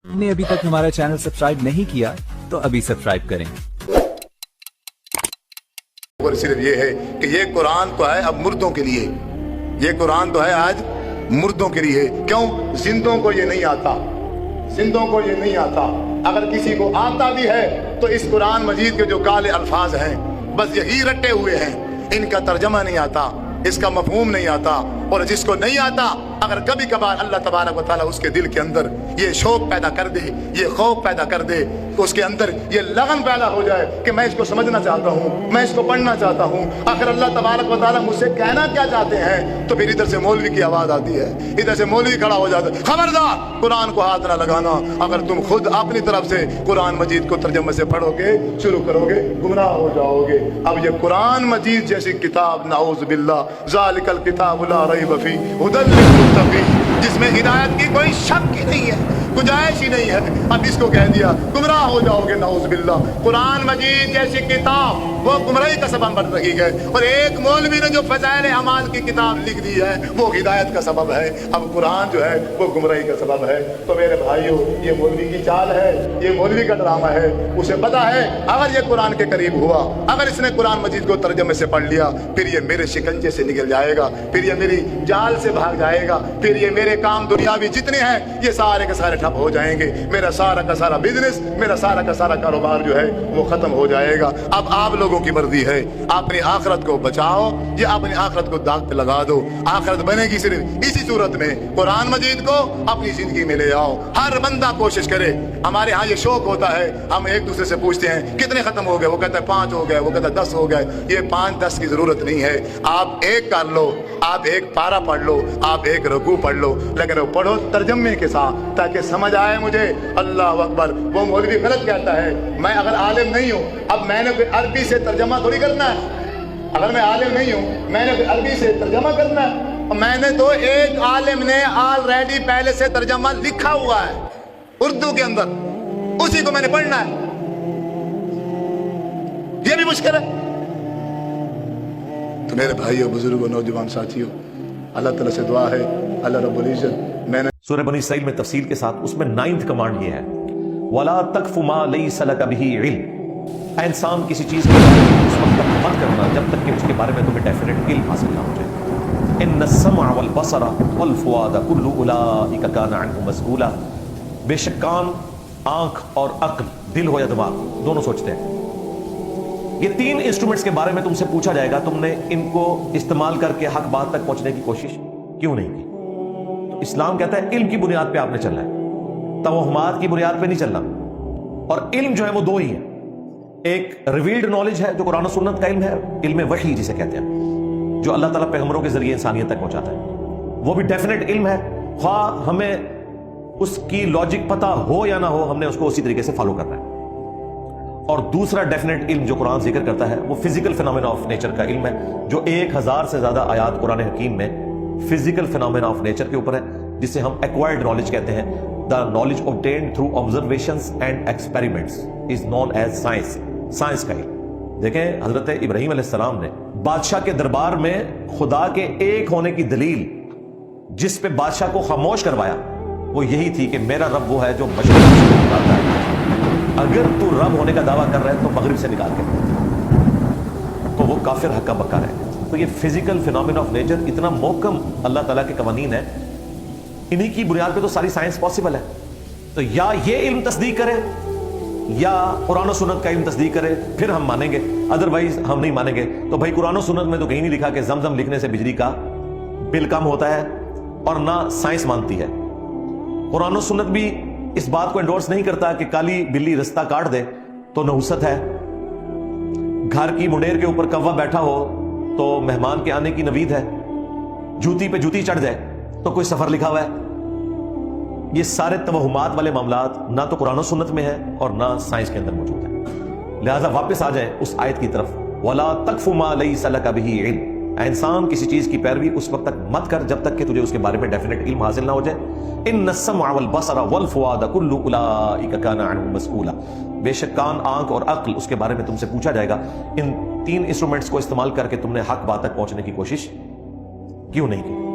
ने अभी तक हमारा चैनल सब्सक्राइब नहीं किया तो अभी सब्सक्राइब करें। और सिर्फ ये है कि ये कुरान तो है अब मुर्दों के लिए, ये कुरान तो है आज मुर्दों के लिए। क्यों? जिंदों को ये नहीं आता, जिंदों को ये नहीं आता। अगर किसी को आता भी है तो इस कुरान मजीद के जो काले अल्फाज हैं बस यही रटे हुए हैं, इनका तर्जमा नहीं आता, इसका मफहूम नहीं आता। और जिसको नहीं आता अगर कभी कभार अल्लाह तबारक व तआला उसके दिल के अंदर ये शौक पैदा कर दे, ये खौफ पैदा कर दे, तो उसके अंदर ये लगन पैदा हो जाए कि मैं इसको समझना चाहता हूँ, मैं इसको पढ़ना चाहता हूँ। आखिर अल्लाह तबारक व तआला मुझसे कहना क्या चाहते हैं, तो फिर इधर से मौलवी की आवाज़ आती है, इधर से मौलवी खड़ा हो जाता है, खबरदार कुरान को हाथ ना लगाना। अगर तुम खुद अपनी तरफ से कुरान मजीद को तर्जमे से पढ़ोगे, शुरू करोगे, गुमराह हो जाओगे। अब ये कुरान मजीद जैसी किताब, नाऊज़ बिल्लाह, ज़ालिकल किताबु ला रैब फीह हुदल लिल-मुत्तक़ीन, जिसमें हिदायत की कोई शक ही नहीं है, गुंजाइश ही नहीं है, अब इसको कह दिया गुमराह हो जाओगे, नाऊज़ बिल्लाह। कुरान मजीद जैसी किताब वो गुमराही का सबब बन रही है, और एक मौलवी ने जो फज़ाइल अमाल की किताब लिख दी है वो हिदायत का सबब है। अब कुरान जो है वो गुमराही का सबब है। तो मेरे भाइयों, ये मौलवी की चाल है, ये मौलवी का ड्रामा है। उसे पता है अगर ये कुरान के करीब हुआ, अगर इसने कुरान मजीद को तर्जमे से पढ़ लिया, फिर ये मेरे शिकंजे से निकल जाएगा, फिर ये मेरी जाल से भाग जाएगा, फिर ये मेरे काम दुनियावी जितने हैं ये सारे के सारे ठप हो जाएंगे, मेरा सारा का सारा बिजनेस, मेरा सारा का सारा कारोबार जो है वो खत्म हो जाएगा। अब आप लोगों की मर्जी है, अपनी आखिरत को बचाओ या अपनी आखिरत को दाग पे लगा दो। आखिरत बनेगी सिर्फ इसी सूरत में, कुरान मजीद को अपनी जिंदगी में ले आओ। हर बंदा कोशिश करे। हमारे यहाँ ये शौक होता है, हम एक दूसरे से पूछते हैं कितने खत्म हो गए, वो कहता है 5 हो गए, वो कहता है 10 हो गए। ये 5-10 की जरूरत नहीं है, आप एक कर लो, आप एक पारा पढ़ लो, आप एक रकू पढ़ लो, लेकिन वो पढ़ो तर्जमे के साथ ताकि समझ आए मुझे। अल्लाह अकबर। वो मौलवी गलत कहता है, मैं अगर आलिम नहीं हूँ, अब मैंने कोई अरबी से तर्जमा थोड़ी करना है। अगर मैं आलिम नहीं हूँ, मैंने कोई अरबी से तर्जमा करना है। मैंने तो एक आलिम ने ऑलरेडी पहले से तर्जमा लिखा हुआ है उर्दू के अंदर, उसी को मैंने पढ़ना है। ये भी मुश्किल है। तो मेरे भाइयों, बुजुर्गों, नौजवान साथियों, अल्लाह ताला से दुआ है, अल्लाह रब्बुल इज्जत मैंने सूरह बनी इसराइल में तफसील के साथ उसमें 9th कमांड ये है, वला तकफु मा लैसा लक बिही इल्म। इंसान किसी चीज के बारे में उस वक्त तक मत करना जब तक कि उसके बारे में तुम्हें डेफिनेट इल्म हासिल ना हो जाए। इन्न सम्अ वल बसरा वल फुआद कुल्लु उलाइका काना अन्हु मस्ऊला। बेशक कान, आंख और अक्ल, दिल हो या दिमाग, दोनों सोचते हैं। ये 3 इंस्ट्रूमेंट्स के बारे में तुमसे पूछा जाएगा, तुमने इनको इस्तेमाल करके हक बात तक पहुंचने की कोशिश क्यों नहीं की? तो इस्लाम कहता है इल्म की बुनियाद पे आपने चलना है, तवहमात की बुनियाद पे नहीं चलना। और इल्म जो है वो 2 ही है, एक रिवील्ड नॉलेज है जो कुरान और सुन्नत का इल्म है, इल्म वही जिसे कहते हैं, जो अल्लाह ताला पैगंबरों के जरिए इंसानियत तक पहुंचाता है, वो भी डेफिनेट इल्म है। ख्वाह हमें उसकी लॉजिक पता हो या ना हो, हमने उसको उसी तरीके से फॉलो करना है। और दूसरा डेफिनेट इल्म जो कुरान जिक्र करता है वो फिजिकल फिनोमेना ऑफ नेचर का इल्म है, जो 1000 से ज्यादा आयात कुरान हकीम में फिजिकल फिनोमेना ऑफ नेचर के ऊपर है, जिसे हम एक्वायर्ड नॉलेज कहते हैं। The knowledge obtained through observations and experiments is known as science, science का इल्म। देखें, हजरत इब्राहीम अलैहिस्सलाम ने बादशाह के दरबार में खुदा के एक होने की दलील जिस पे बादशाह को खामोश करवाया वो यही थी कि मेरा रब वो है जो मशरिक से निकालता है। अगर तू रब होने का दावा कर रहा है तो मगरिब से निकाल के, तो वो काफिर हक्का बक्का है। तो ये फिजिकल फिनोमेना ऑफ नेचर इतना मोहकम अल्लाह ताला के कवानीन है, इन्हीं की बुनियाद पे तो सारी साइंस पॉसिबल है। तो या ये इल्म तस्दीक करे या कुरान और सुन्नत का इल्म तस्दीक करे, फिर हम मानेंगे, अदरवाइज हम नहीं मानेंगे। तो भाई कुरान और सुन्नत में तो कहीं नहीं लिखा कि जमजम लिखने से बिजली का बिल कम होता है, और ना साइंस मानती है। कुरान और सुन्नत भी इस बात को एंडोर्स नहीं करता कि काली बिल्ली रास्ता काट दे तो नहुसत है, घर की मुंडेर के ऊपर कौवा बैठा हो तो मेहमान के आने की नवीद है, जूती पे जूती चढ़ जाए तो कोई सफर लिखा हुआ है। ये सारे तवहुमात वाले मामलात ना तो कुरान और सुन्नत में है और ना साइंस के अंदर मौजूद है। लिहाजा वापस आ जाए उस आयत की तरफ, वला तकफु मा लैसा लक बिही इल्म। इंसान किसी चीज की पैरवी उस वक्त तक मत कर जब तक कि तुझे उसके बारे में डेफिनेट इल्म हासिल ना हो जाए। इन्न सम्अ वल बसरा वल फुआद कुल्लु उलाइका काना अन्हु मस्ऊला। बेशक कान, आंख और अक्ल, उसके बारे में तुमसे पूछा जाएगा। इन 3 इंस्ट्रूमेंट्स को इस्तेमाल करके तुमने हक बात तक पहुंचने की कोशिश क्यों नहीं की?